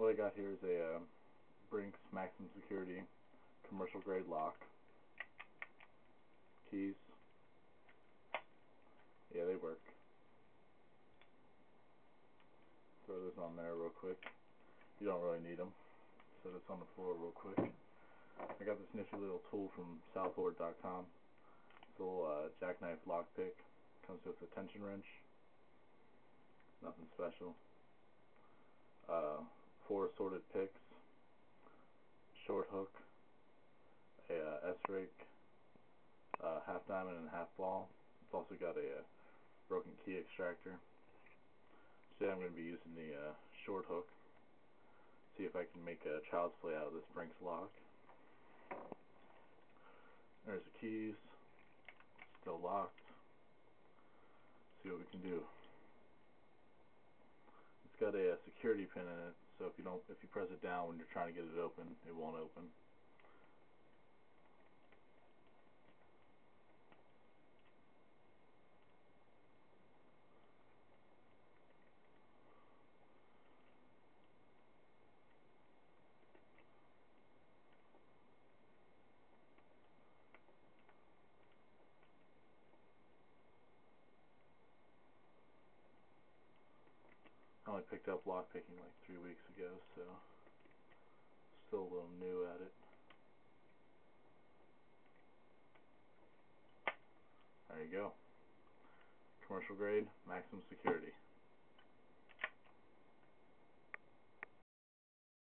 What I got here is a Brinks maximum security commercial grade lock. Keys. Yeah, they work. Throw this on there real quick. You don't really need them. Set this on the floor real quick. I got this nifty little tool from southport.com. It's a little jackknife lockpick. Comes with a tension wrench. Nothing special. 4 assorted picks. Short hook. A S-rig. Half diamond and half ball. It's also got a broken key extractor. Today I'm going to be using the short hook. See if I can make a child's play out of this Brinks lock. There's the keys. Still locked. See what we can do. It's got a security pin in it, so if you press it down when you're trying to get it open, it won't open. I only picked up lockpicking like 3 weeks ago, so still a little new at it. There you go. Commercial grade, maximum security.